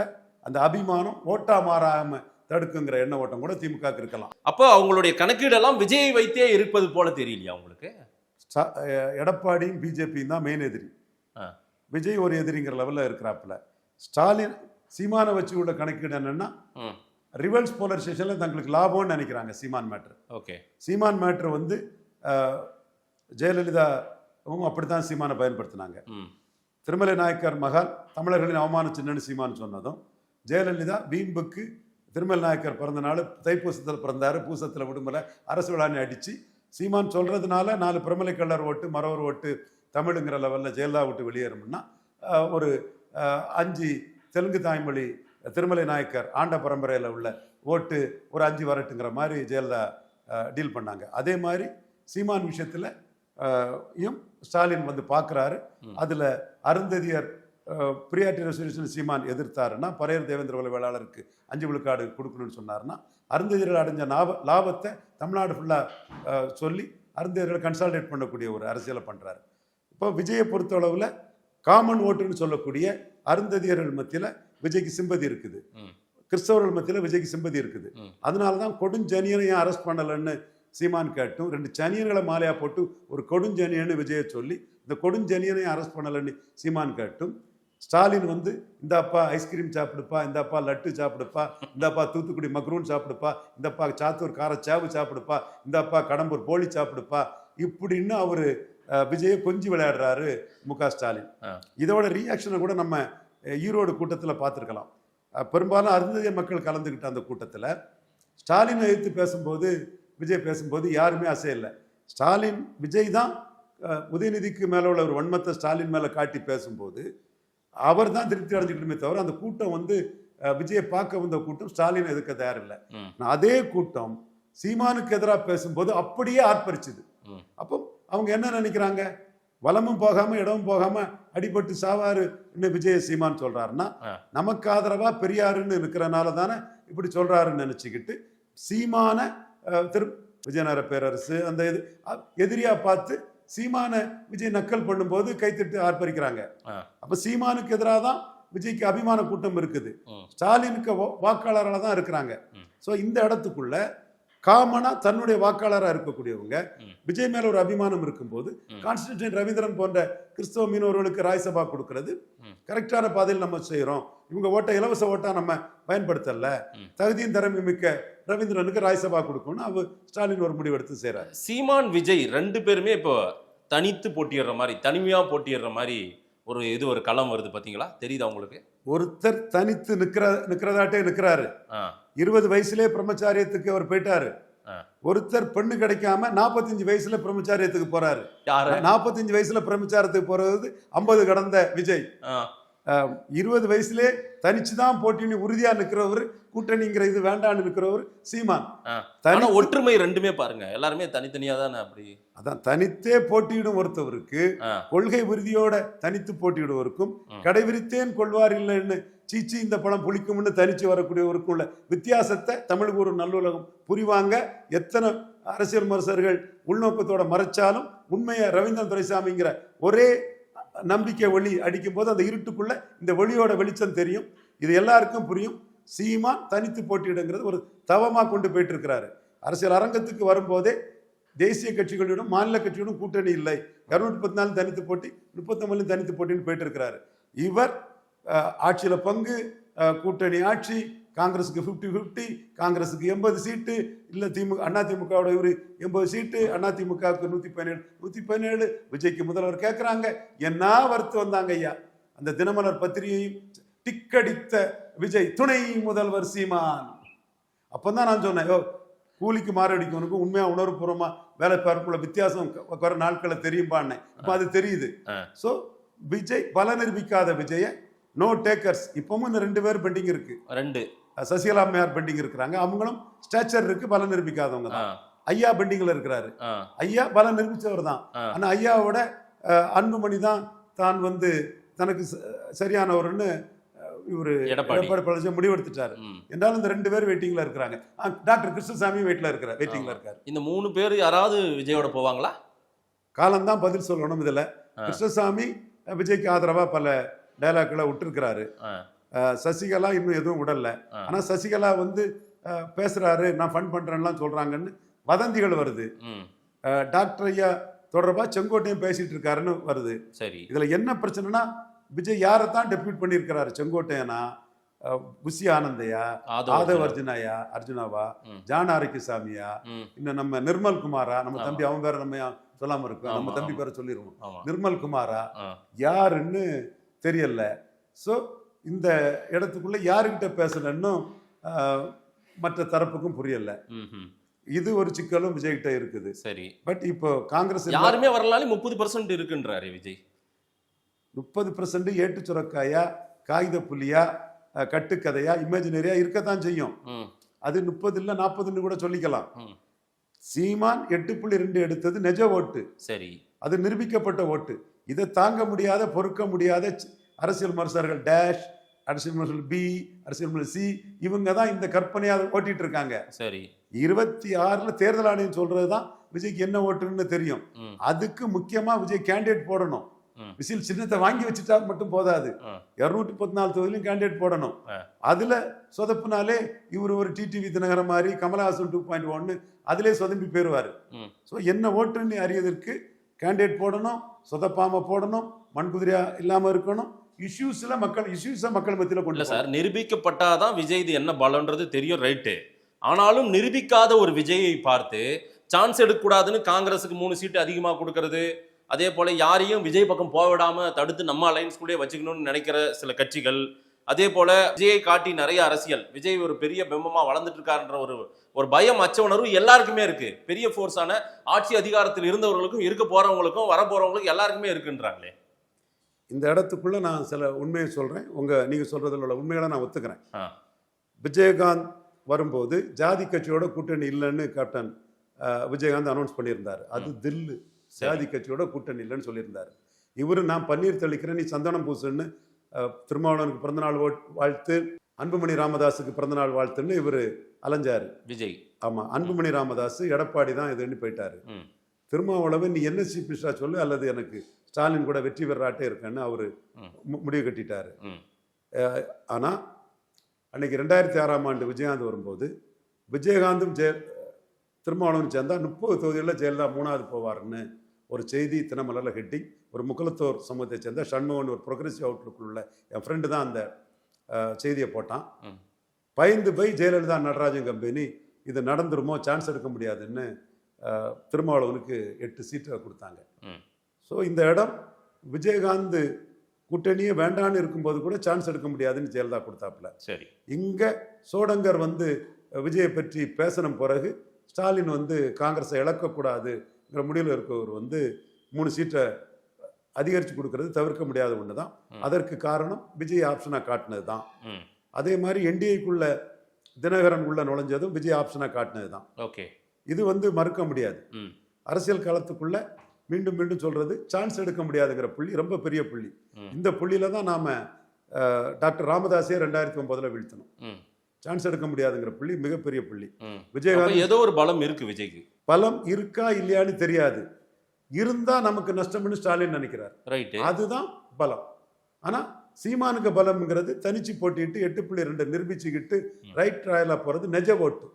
அந்த அபிமானம் ஓட்டா மாறாம தடுக்குங்கிற எண்ண ஓட்டம் கூட திமுக இருக்கலாம். அப்போ அவங்களுடைய கணக்கீடெல்லாம் விஜயை வைத்தே இருப்பது போல தெரியலையா உங்களுக்கு? எடப்பாடியும் பிஜேபியும் தான் மெயின் எதிரி. விஜய் ஒரு எதிரிங்கிற லெவலில் இருக்கிறாப்புல. ஸ்டாலின் சீமானை வச்சு உள்ள கணக்கீடு என்னன்னா ரிவர்ஸ் போலரைசேஷன்ல தங்களுக்கு லாபம்னு நினைக்கிறாங்க. சீமான் மேட்ரு ஓகே, சீமான் மேட்ரு வந்து ஜெயலலிதா அப்படித்தான் சீமானை பயன்படுத்தினாங்க. திருமலை நாயக்கர் மகால் தமிழர்களின் அவமான சின்னன்னு சீமான் சொன்னதும், ஜெயலலிதா வீம்புக்கு திருமலை நாயக்கர் பிறந்த நாள் தைப்பூசத்தில் பிறந்தாரு, பூசத்தில் விடுமுறை அரசு விழான்னு அடித்து சீமான் சொல்கிறதுனால 4 பிரமலை கல்லர் ஓட்டு மறவர் ஓட்டு தமிழுங்கிற லெவலில் ஜெயலலிதா விட்டு வெளியேறும்னா ஒரு 5 தெலுங்கு தாய்மொழி திருமலை நாயக்கர் ஆண்ட பரம்பரையில் உள்ள ஓட்டு ஒரு 5 வரட்டுங்கிற மாதிரி ஜெயலலிதா டீல் பண்ணாங்க. அதே மாதிரி சீமான் விஷயத்தில் ஸ்டாலின் வந்து பார்க்குறாரு. அதில் அருந்ததியர் பிரியாரிட்டி ரெசல்யூஷன் சீமான் எதிர்த்தாருன்னா, பரையர் தேவேந்திர குல வேளாளருக்கு 5 விழுக்காடு கொடுக்கணும்னு சொன்னார்னா, அருந்ததியர்கள் அடைஞ்ச லாபத்தை தமிழ்நாடு ஃபுல்லாக சொல்லி அருந்ததியர்களை கன்சால்டேட் பண்ணக்கூடிய ஒரு அரசியலை பண்ணுறாரு. இப்போ விஜயை பொறுத்தளவில் காமன் ஓட்டுன்னு சொல்லக்கூடிய அருந்ததியர்கள் மத்தியில் விஜய்க்கு சிம்பதி இருக்குது, கிறிஸ்தவர்கள் மத்தியில் விஜய்க்கு சிம்பதி இருக்குது. அதனால தான் கொடுஞ்சனியனையும் அரெஸ்ட் பண்ணலைன்னு சீமான் கேட்டும் 2 சனியன்களை மாலையா போட்டு ஒரு கொடுஞ்சனியன்னு விஜயை சொல்லி இந்த கொடுஞ்சனியனையும் அரெஸ்ட் பண்ணலைன்னு சீமான் கேட்டும், ஸ்டாலின் வந்து இந்தாப்பா ஐஸ்கிரீம் சாப்பிடுப்பா, இந்தாப்பா லட்டு சாப்பிடுப்பா, இந்தாப்பா தூத்துக்குடி மக்ரூன் சாப்பிடுப்பா, இந்தப்பா சாத்தூர் கார சேவு சாப்பிடுப்பா, இந்தாப்பா கடம்பூர் போலி சாப்பிடுப்பா, இப்படின்னு அவர் விஜயை கொஞ்சி விளையாடுறாரு முக ஸ்டாலின். இதோட ரியாக்ஷனை கூட நம்ம ஈரோடு கூட்டத்தில் பார்த்துருக்கலாம். பெரும்பாலும் அருந்ததியர் மக்கள் கலந்துக்கிட்ட அந்த கூட்டத்தில் ஸ்டாலினை எதிர்த்து பேசும்போது விஜய் பேசும்போது யாருமே அசையலை. ஸ்டாலின் விஜய் தான் உதயநிதிக்கு மேலே உள்ள ஒரு வன்மத்தை ஸ்டாலின் மேலே காட்டி பேசும்போது அவர் தான் திருப்தி அடைஞ்சிக்கிட்டுமே தவிர அந்த கூட்டம் வந்து விஜயை பார்க்க வந்த கூட்டம் ஸ்டாலின் எதுக்க தயாரில்லை. அதே கூட்டம் சீமானுக்கு எதிராக பேசும்போது அப்படியே ஆர்ப்பரிச்சுது. அப்போ அவங்க என்ன நினைக்கிறாங்க, வலமும் போகாம இடமும் போகாம அடிபட்டு சாவாரு விஜய சீமான் சொல்றாருன்னா, நமக்கு ஆதரவா பெரியாருன்னு இருக்கிறனால தானே இப்படி சொல்றாருன்னு நினைச்சுக்கிட்டு சீமான விஜயநகர பேரரசு அந்த இது எதிரியா பார்த்து சீமான விஜய் நக்கல் பண்ணும்போது கைத்திட்டு ஆர்ப்பரிக்கிறாங்க. அப்ப சீமானுக்கு எதிராக தான் விஜய்க்கு அபிமான கூட்டம் இருக்குது, ஸ்டாலினுக்கு வாக்காளராக தான் இருக்கிறாங்க. ஸோ இந்த இடத்துக்குள்ள காமனா தன்னுடைய வாக்காளராக இருக்கக்கூடியவங்க விஜய் மேல ஒரு அபிமானம் இருக்கும்போது கான்ஸ்டன்டைன் ரவீந்திரன் போன்ற கிறிஸ்தவ மீனவர்களுக்கு ராஜ்சபா கொடுக்கறது கரெக்டான பாதையில் நம்ம செய்யறோம். இவங்க ஓட்ட இலவச ஓட்டா நம்ம பயன்படுத்தல, தகுதியும் திறமை மிக்க ரவீந்திரனுக்கு ராஜ்சபா கொடுக்கணும் அவர் ஸ்டாலின் ஒரு முடிவெடுத்து செய்யறாரு. சீமான் விஜய் 2 பேருமே இப்போ தனித்து போட்டியிடுற மாதிரி, தனிமையா போட்டியிடுற மாதிரி ஒரு களம் வருது பாத்தீங்களா, தெரியுதா உங்களுக்கு? ஒருத்தர் தனித்து நிக்கிறதாட்டே நிக்கிறாரு. 20 வயசுலேயே பிரம்மச்சாரியத்துக்கு அவர் போயிட்டாரு. ஒருத்தர் பெண்ணு கிடைக்காம 45 வயசுல பிரம்மச்சாரியத்துக்கு போறாரு. 45 வயசுல பிரம்மச்சாரத்துக்கு போறது 50 கடந்த விஜய். 20 வயசுலே தனிச்சுதான் போட்டின்னு உறுதியா நிக்கிறவர், கூட்டணிங்கிற இது வேண்டான்னு நிக்கிறவர் சீமான். ஒற்றுமை 2மே பாருங்க, எல்லாருமே தனித்தனியா தானே. அப்படி அதான் தனித்தே போட்டியிடும் ஒருத்தவருக்கு கொள்கை உறுதியோட தனித்து போட்டியிடுவருக்கும் கடைவிரித்தேன் கொள்வார் இல்லைன்னு சீச்சி இந்த பழம் புளிக்கும்னு தனிச்சு வரக்கூடியவருக்கும் உள்ள வித்தியாசத்தை தமிழுக்கு ஒரு நல்லுலகம் புரிவாங்க. எத்தனை அரசியல் விமர்சகர்கள் உள்நோக்கத்தோட மறைச்சாலும் உண்மையை ரவீந்திரன் துரைசாமிங்கிற ஒரே நம்பிக்கை ஒளி அடிக்கும் போது அந்த இருட்டுக்குள்ள இந்த ஒளியோட வெளிச்சம் தெரியும். இது எல்லாருக்கும் புரியும். சீமான் தனித்து போட்டியிடுங்கிறது ஒரு தவமா கொண்டு போயிட்டு இருக்கிறாரு. அரசியல் அரங்கத்துக்கு வரும்போதே தேசிய கட்சிகளிடம் மாநில கட்சிகளும் கூட்டணி இல்லை, 214 தனித்து போட்டி, 39 தனித்து போட்டின்னு போயிட்டு இருக்கிறாரு. இவர் ஆட்சியில பங்கு, கூட்டணி ஆட்சி, காங்கிரஸுக்கு 50-50, காங்கிரஸுக்கு 80 சீட்டு, இல்லை அதிமுகவோட இவர் 80 சீட்டு, அதிமுகவுக்கு 117 விஜய்க்கு முதல்வர் கேட்குறாங்க. என்ன வறுத்து வந்தாங்க ஐயா. அந்த தினமலர் பத்திரிகையும் டிக்கடித்த விஜய் துணை முதல்வர் சீமான். அப்போதான் நான் சொன்னேன், கூலிக்கு மாரடிக்கவனுக்கும் உண்மையா உணர்வுபூர்வமா வேலை பார்ப்புள்ள வித்தியாசம் வர நாட்களை தெரியும்பான்னு. இப்போ அது தெரியுது. ஸோ விஜய் பல நிரூபிக்காத விஜய நோ டேக்கர்ஸ் இப்பவும் இந்த 2 பேர் பெண்டிங் இருக்கு. 2 சசிகலா அம்மையார் பெண்டிங் இருக்கிறாங்க. அவங்களும் ஸ்டேச்சர் இருக்கு, பல நிரூபிக்காதவங்க தான். ஐயா பெண்டிங்ல இருக்கிறாரு. ஐயா பல நிரூபிச்சவர் தான். ஆனா ஐயாவோட அன்புமணி தான் தான் வந்து தனக்கு சரியானவர்னு இவரு எடப்பாடி. எடப்பாடி பழனிசாமி முடிவெடுத்துட்டாரு. ம். என்றாலும் இந்த 2 பேர் வெயிட்டிங்ல இருக்கிறாங்க. டாக்டர் கிருஷ்ணசாமி வெயிட்டிங்ல இருக்காரு. இந்த 3 பேர் யாராவது விஜயோட போவாங்களா? காலம்தான் பதில் சொல்லணும். இதுல கிருஷ்ணசாமி விஜய்க்கு ஆதரவா பல டயலாக்களை விட்டுருக்கிறாரு. சசிகலா இன்னும் எதுவும் விடல. ஆனா சசிகலா வந்து பேசுறாரு, நான் ஃபன் பண்றேன்லாம் சொல்றாங்கன்னு வதந்திகள் வருது. டாக்டர் ஐயா தொடர்பா செங்கோட்டையும் பேசிட்டு இருக்காருன்னு வருது. சரி, இதுல என்ன பிரச்சனைனா விஜய் யாரைத்தான் டெபியூட் பண்ணியிருக்கிறாரு? செங்கோட்டையனா, புஷி ஆனந்தையா, ஆதவ் அர்ஜுனாவா, ஜான் ஆரோக்கியசாமியா, இன்னும் நம்ம நிர்மல் குமாரா, நம்ம தம்பி அவன் பேரை நம்ம சொல்லாம இருக்கோம், நம்ம தம்பி பேரை சொல்லிடுவோம், நிர்மல் குமாரா, யாருன்னு தெரியல. ஸோ இந்த இடத்துக்குள்ள யாருக்கிட்ட பேசலன்னு மற்ற தரப்புக்கும் புரியல. இது ஒரு சிக்கலும் விஜய்கிட்ட இருக்குது. சரி, பட் இப்போ காங்கிரஸ் யாருமே வரலாலும் 30% இருக்குன்றாரு விஜய். 30% ஏட்டு சுரக்காயா, காகித புலியா, கட்டுக்கதையா, இமேஜினரியா இருக்கத்தான் செய்யும். அது 30 இல்ல 40ன்னு கூட சொல்லிக்கலாம். சீமான் 8.2 எடுத்தது நிஜ ஓட்டு. சரி, அது நிரூபிக்கப்பட்ட ஓட்டு. இதை தாங்க முடியாத, பொறுக்க முடியாத அரசியல் விமர்சகர்கள் டேஷ், அரசியல் விமர்சகர்கள் பி, அரசியல் விமர்சகர்கள் சி, இவங்க தான் இந்த கற்பனையா ஓட்டிட்டு இருக்காங்க. சரி, 26ல தேர்தல் ஆணையம் சொல்றதுதான் விஜய்க்கு என்ன ஓட்டுன்னு தெரியும். அதுக்கு முக்கியமா விஜய் கேண்டிடேட் போடணும். விசில் சின்னத்தை வாங்கி வச்சுட்டா மட்டும் போதாது, 214 தொகுதியிலும் கேண்டிடேட் போடணும். அதுல சொதப்புனாலே இவர் ஒரு டிடிவி தினகரன் மாதிரி, கமலஹாசன் 2.1 அதிலே சொதம்பி போயிருவாரு. ஸோ என்ன ஓட்டுன்னு அறியதற்கு கேண்டிடேட் போடணும், சொதப்பாம போடணும், மண்குதிரையா இல்லாம இருக்கணும். இஷ்யூஸை மக்கள் மத்தியில் கொண்டு சார் நிரூபிக்கப்பட்டாதான் விஜய் இது என்ன பலன்றது தெரியும், ரைட்டு. ஆனாலும் நிரூபிக்காத ஒரு விஜயை பார்த்து சான்ஸ் எடுக்கக்கூடாதுன்னு காங்கிரஸுக்கு 3 சீட்டு அதிகமாக கொடுக்கறது, அதே போல யாரையும் விஜய் பக்கம் போக விடாம தடுத்து நம்ம அலைன்ஸ் கூட வச்சுக்கணும்னு நினைக்கிற சில கட்சிகள், அதே போல விஜயை காட்டி நிறைய அரசியல், விஜய் ஒரு பெரிய பிம்பமா வளர்ந்துட்டு இருக்காருன்ற ஒரு பயம், அச்ச உணர்வு எல்லாருக்குமே இருக்கு. பெரிய ஃபோர்ஸான ஆட்சி அதிகாரத்தில் இருந்தவர்களுக்கும் இருக்க போறவங்களுக்கும் வர போறவங்களுக்கும் எல்லாருக்குமே இருக்குன்றாங்களே. இந்த இடத்துக்குள்ள நான் சில உண்மையை சொல்றேன். நீங்க சொல்றதுல உள்ள உண்மைகளை நான் ஒத்துக்கிறேன். விஜயகாந்த் வரும்போது ஜாதி கட்சியோட கூட்டணி இல்லைன்னு கேப்டன் விஜயகாந்த் அனௌன்ஸ் பண்ணியிருந்தாரு. அது தில்லு, ஜாதி கட்சியோட கூட்டணி இல்லைன்னு சொல்லியிருந்தாரு. இவரு நான் பன்னீர் தெளிக்கிறேன், நீ சந்தனம் பூசுன்னு திருமாவளவனுக்கு பிறந்தநாள் வாழ்த்து, அன்புமணி ராமதாஸுக்கு பிறந்தநாள் வாழ்த்துன்னு இவரு அலைஞ்சாரு விஜய். ஆமா, அன்புமணி ராமதாஸ் எடப்பாடி தான் இதுன்னு போயிட்டாரு. திருமாவளவன் நீ என்ன சீஃப் மினிஸ்டரா சொல்லு, அல்லது எனக்கு ஸ்டாலின் கூட வெற்றி பெறாட்டே இருக்கேன்னு அவரு முடிவு கட்டிட்டாரு. ஆனா அன்னைக்கு 2006ஆம் ஆண்டு விஜயகாந்த் வரும்போது விஜயகாந்தும் திருமாவளவன் சேர்ந்தா 30 தொகுதிகளில் ஜெயலலிதா 3வது போவாருன்னு ஒரு செய்தி தினமலரில் ஹெட்டிங். ஒரு முக்குலத்தோர் சமூகத்தை சேர்ந்த ஷண்முகன், ஒரு ப்ரோக்ரெசிவ் அவுட்லுக் உள்ள என் ஃப்ரெண்டு தான் அந்த செய்தியை போட்டான். பயந்து போய் ஜெயலலிதா நடராஜன் கம்பெனி இது நடந்துருமோ, சான்ஸ் எடுக்க முடியாதுன்னு திருமாவளவனுக்கு 8 சீட்டை கொடுத்தாங்க. ஸோ இந்த இடம் விஜயகாந்த் கூட்டணியே வேண்டான்னு இருக்கும்போது கூட சான்ஸ் எடுக்க முடியாதுன்னு ஜெயலலிதா கொடுத்தாப்புல. சரி, இங்கே சோடங்கர் வந்து விஜயை பற்றி பேசின பிறகு ஸ்டாலின் வந்து காங்கிரஸை இழக்கக்கூடாதுங்கிற முடிவில் இருக்கவர் வந்து 3 சீட்டை அதிகரித்து கொடுக்கறது தவிர்க்க முடியாத ஒன்று தான். அதற்கு காரணம் விஜய் ஆப்ஷனாக காட்டினது தான். அதே மாதிரி என்டிஏக்குள்ள தினகரன் உள்ள நுழைஞ்சதும் விஜய் ஆப்ஷனாக காட்டினது தான். ஓகே, இது வந்து மறுக்க முடியாது. அரசியல் காலத்துக்குள்ள மீண்டும் மீண்டும் சொல்றது சான்ஸ் எடுக்க முடியாதுங்கிற புள்ளி ரொம்ப பெரிய புள்ளி. இந்த புள்ளியில தான் நாம டாக்டர் ராமதாஸே 2009ல் வீழ்த்தணும். சான்ஸ் எடுக்க முடியாதுங்கிற புள்ளி மிகப்பெரிய புள்ளி. விஜயகாந்த் ஏதோ ஒரு பலம் இருக்கு, விஜய்க்கு பலம் இருக்கா இல்லையான்னு தெரியாது, இருந்தா நமக்கு நஷ்டம்னு ஸ்டாலின் நினைக்கிறார். ரைட், அதுதான் பலம். ஆனா சீமானுக்கு பலம்ங்கிறது தனிச்சு போட்டிட்டு 8.2 நிரூபிச்சுக்கிட்டு ரைட் ட்ராயலா போறது நிஜ ஓட்டு.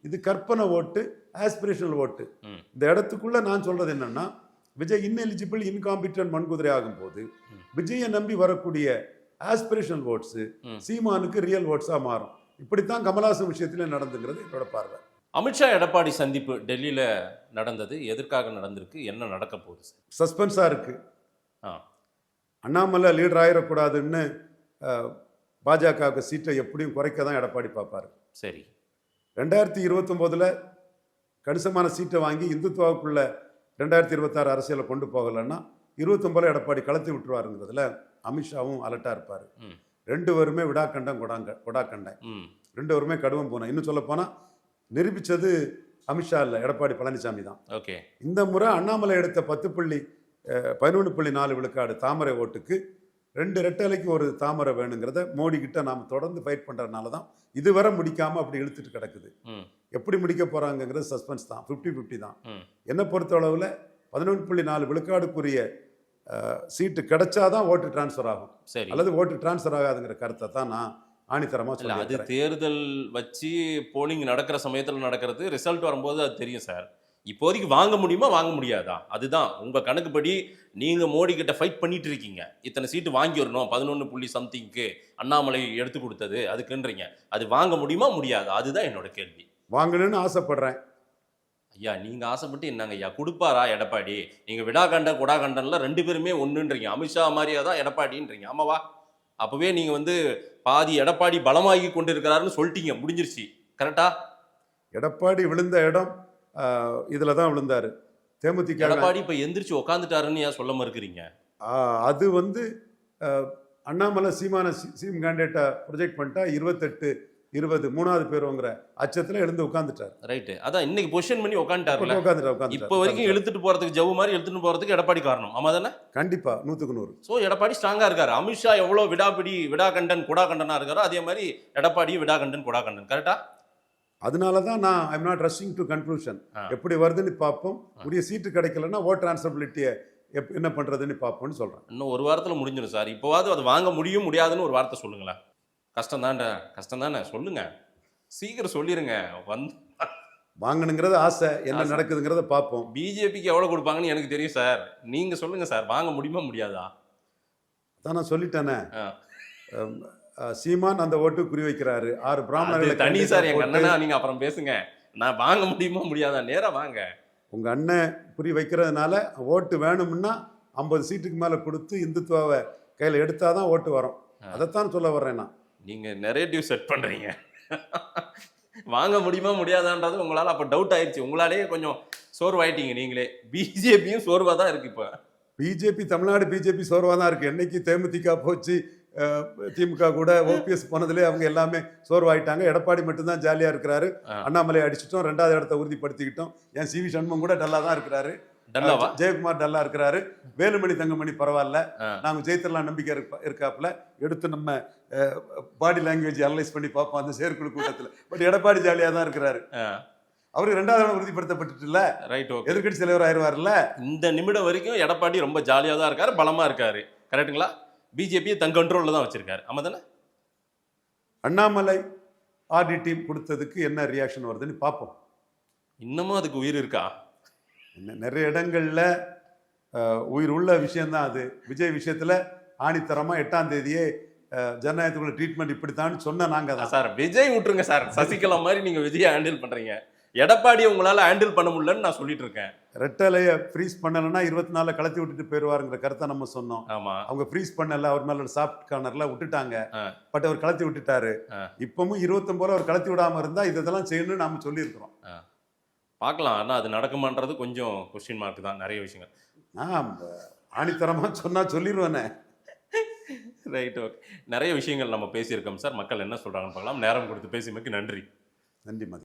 இது கற்பனை ஓட்டு, ஆஸ்பிரேஷனல் ஓட்டு. இந்த இடத்துக்குள்ள நான் சொல்றது என்னன்னா, விஜய் இன்எலிஜிபிள், இன்காம்பிட்டன்ட் மண்குதிரை ஆகும் போது விஜயை நம்பி வரக்கூடிய ஆஸ்பிரேஷனல் ஓட்ஸ் சீமானுக்கு ரியல் ஓட்ஸா மாறும். இப்படித்தான் கமலஹாசன் விஷயத்துல நடந்துங்கிறது என்னோட பார்வை. அமித்ஷா எடப்பாடி சந்திப்பு டெல்லியில நடந்தது, எதற்காக நடந்திருக்கு, என்ன நடக்க போகுது? சஸ்பென்ஸா இருக்கு. அண்ணாமலை லீடர் ஆயிடக்கூடாதுன்னு பாஜகவுக்கு சீட்டை எப்படியும் குறைக்க தான் எடப்பாடி பார்ப்பாரு. சரி, 2029ல் கணிசமான சீட்டை வாங்கி இந்துத்துவாவுக்குள்ள 2026 அரசியலை கொண்டு போகலன்னா 29 எடப்பாடி கலத்தி விட்டுருவாருங்கிறதுல அமித்ஷாவும் அலர்ட்டா இருப்பாரு. 2 பேருமே விடாக்கண்டம் கொடாக்கண்டம், 2 பேருமே கடுவம் போன. இன்னும் சொல்ல போனா நிரூபிச்சது அமித்ஷா இல்ல, எடப்பாடி பழனிசாமி தான். ஓகே, இந்த முறை அண்ணாமலை எடுத்த 11.4 விழுக்காடு தாமரை ஓட்டுக்கு 2 ரெட்டலைக்கு ஒரு தாமரை வேணுங்கிறத மோடி கிட்ட நாம் தொடர்ந்து ஃபைட் பண்ணுறதுனால தான் இதுவரை முடிக்காமல் அப்படி இழுத்துட்டு கிடக்குது. ம். எப்படி முடிக்க போகிறாங்கங்கிறது சஸ்பென்ஸ் தான், 50-50 தான். ம். என்னை பொறுத்தளவில் 11.4 விழுக்காடுக்குரிய சீட்டு கிடைச்சாதான் ஓட்டு டிரான்ஸ்ஃபர் ஆகும், சரி. அல்லது ஓட்டு டிரான்ஸ்ஃபர் ஆகாதுங்கிற கருத்தை தான் நான் ஆணித்தரமாக இல்ல அது சொல்லியிருக்கிறேன். தேர்தல் வச்சு போலிங் நடக்கிற சமயத்துல நடக்கிறது, ரிசல்ட் வரும்போது அது தெரியும் சார். இப்போதைக்கு வாங்க முடியுமா வாங்க முடியாதா? அதுதான் உங்க கணக்குப்படி நீங்க மோடி கிட்ட ஃபைட் பண்ணிட்டு இருக்கீங்க. இத்தனை சீட்டு வாங்கி வரணும் 11 சம்திங்க்கு அண்ணாமலை எடுத்து கொடுத்தது அதுக்குன்றீங்க. அது வாங்க முடியுமா முடியாதா? அதுதான் என்னோட கேள்வி. வாங்கணும்னு ஆசைப்படுறேன். ஐயா நீங்க ஆசைப்பட்டு என்னங்க ஐயா கொடுப்பாரா எடப்பாடி? நீங்க விடாகண்டன் குடாகண்டன்ல 2 பேருமே ஒண்ணுன்றீங்க. அமித்ஷா மாதிரியா தான் எடப்பாடின்றீங்க. ஆமாவா? அப்பவே நீங்க வந்து பாதி எடப்பாடி பலமாகி கொண்டு இருக்கிறாருன்னு சொல்லிட்டீங்க, முடிஞ்சிருச்சு. கரெக்டா? எடப்பாடி விழுந்த இடம் இதில் தான் விழுந்தாரு. தேமுதிக எடப்பாடி இப்ப எந்திரிச்சு உட்காந்துட்டாருன்னு ஏன் சொல்ல மறுக்கிறீங்க? அது வந்து அண்ணாமலை சீமான சீம் கேண்டிடேட்டை ப்ரொஜெக்ட் பண்ணிட்டா 28-20 மூணாவது பேருங்கிற அச்சத்தில் எழுந்து உட்காந்துட்டார். ரைட்டு. அதான் இன்னைக்கு பொசிஷன் பண்ணி உட்காந்துட்டாருல. உட்காந்துட்டார். இப்ப வரைக்கும் இழுத்துட்டு போறதுக்கு ஜவு மாதிரி இழுத்துட்டு போறதுக்கு எடப்பாடி காரணம். ஆமா தானே? கண்டிப்பா 100%. ஸோ எடப்பாடி ஸ்ட்ராங்கா இருக்காரு. அமித்ஷா எவ்வளவு விடாகண்டன் குடாகண்டனா இருக்காரோ அதே மாதிரி எடப்பாடி விடாகண்டன் குடாகண்டன். கரெக்டா? அதனால தான் நான் I'm not rushing to conclusion. எப்படி வருதுன்னு பார்ப்போம். உரிய சீட்டு கிடைக்கலன்னா ஓட் டிரான்ஸ்ஃபரபிலிட்டியை என்ன பண்றதுன்னு பார்ப்போம்னு சொல்றேன். இன்னும் ஒரு வாரத்துல முடிஞ்சிடும் சார். இப்போவாது அது வாங்க முடியும் முடியாதுன்னு ஒரு வார்த்தை சொல்லுங்களேன். கஷ்டம் தானே சொல்லுங்க, சீக்கிரம் சொல்லிருங்க. வாங்கணுங்கிறது ஆசை, என்ன நடக்குதுங்கிறத பார்ப்போம். பிஜேபிக்கு எவ்வளவு கொடுப்பாங்கன்னு எனக்கு தெரியும் சார். நீங்க சொல்லுங்க சார், வாங்க முடியுமா முடியாதா? அதான் நான் சொல்லிட்டேனே. சீமான் அந்த ஓட்டு குறி வைக்கிறாரு. 6 பிராமணர்கள் தனி சார். எங்க அண்ணனா நீங்க அப்புறம் பேசுங்க. நான் வாங்க முடியுமா முடியாதா நேரா வாங்க. உங்க அண்ணன் குறி வைக்கிறதுனால ஓட்டு வேணும்னா 50 சீட்டுக்கு மேல கொடுத்து இந்துத்துவாவை கையில் எடுத்தாதான் ஓட்டு வரும். அதைத்தான் சொல்ல வர்றேன் நான். நீங்க நெரேட்டிவ் செட் பண்றீங்க. வாங்க முடியுமா முடியாதான்றது உங்களால அப்ப டவுட் ஆயிடுச்சு. உங்களாலேயே கொஞ்சம் சோர்வாயிட்டீங்க நீங்களே. பிஜேபியும் சோர்வா தான் இருக்கு. இப்ப பிஜேபி தமிழ்நாடு பிஜேபி சோர்வா தான் இருக்கு. என்னைக்கு தேமுதிக போச்சு, திமுக கூட ஓபிஎஸ் போனதுலேயே அவங்க எல்லாமே சோர்வாயிட்டாங்க. எடப்பாடி மட்டும்தான் ஜாலியா இருக்கிறாரு. அண்ணாமலை அடிச்சிட்டோம், 2வது இடத்தை உறுதிப்படுத்திக்கிட்டோம். ஏன் சிவி சண்முகம் கூட டல்லா தான் இருக்கிறாரு. ஜெயக்குமார் டல்லா இருக்கிறாரு. வேலுமணி தங்கமணி பரவாயில்ல, நாங்க ஜெயித்திரலாம் நம்பிக்கை இருக்காப்புல. எடுத்து நம்ம பாடி லாங்குவேஜ் அனலைஸ் பண்ணி பார்ப்போம் அந்த செயற்குழு கூட்டத்தில். பட் எடப்பாடி ஜாலியா தான் இருக்கிறாரு. அவருக்கு 2வது இடம் உறுதிப்படுத்தப்பட்டுல ரைட். எதிர்கட்சி தலைவர் ஆயிடுவார்ல. இந்த நிமிடம் வரைக்கும் எடப்பாடி ரொம்ப ஜாலியா தான் இருக்காரு, பலமா இருக்காரு. கரெக்டுங்களா? பிஜேபியை தன் கண்ட்ரோல்ல தான் வச்சிருக்காரு. ஆமா தானே? அண்ணாமலை ஆர்டி டீம் கொடுத்ததுக்கு என்ன ரியாக்ஷன் வருதுன்னு பார்ப்போம். இன்னமும் அதுக்கு உயிர் இருக்கா? நிறைய இடங்கள்ல உயிர் உள்ள விஷயம்தான் அது. விஜய் விஷயத்துல ஆணித்தரமா 8ஆம் தேதியே ஜனநாயகத்துக்குள்ள ட்ரீட்மெண்ட் இப்படித்தான் சொன்ன நாங்க தான் சார். விஜய் விட்டுருங்க சார். சசிகலா மாதிரி நீங்க விஜயை ஹேண்டில் பண்றீங்க. எடப்பாடியை உங்களால ஹேண்டில் பண்ண முடியலன்னு நான் சொல்லிட்டு இருக்கேன். ரெட்டலையை ஃப்ரீஸ் பண்ணலன்னா 24 கலத்தி விட்டுட்டு போயிருவாருங்கிற கருத்தை நம்ம சொன்னோம். ஆமா. அவங்க ஃப்ரீஸ் பண்ணல, அவர் மேல சாஃப்ட் கார்னர்ல விட்டுட்டாங்க. பட் அவர் கலத்தி விட்டுட்டாரு. இப்பவும் 29 அவர் கலத்தி விடாம இருந்தா இதெல்லாம் செய்யணும்னு நாம சொல்லியிருக்கிறோம். பார்க்கலாம். ஆனால் அது நடக்குமான்றது கொஞ்சம் கொஸ்டின் மார்க் தான். நிறைய விஷயங்கள் ஆணித்தரமா சொன்னா சொல்லிடுவேனே. Right, okay. நிறைய விஷயங்கள் நம்ம பேசியிருக்கோம் சார். மக்கள் என்ன சொல்றாங்கன்னு பார்க்கலாம். நேரம் கொடுத்து பேசியமைக்கு நன்றி. நன்றி மதி.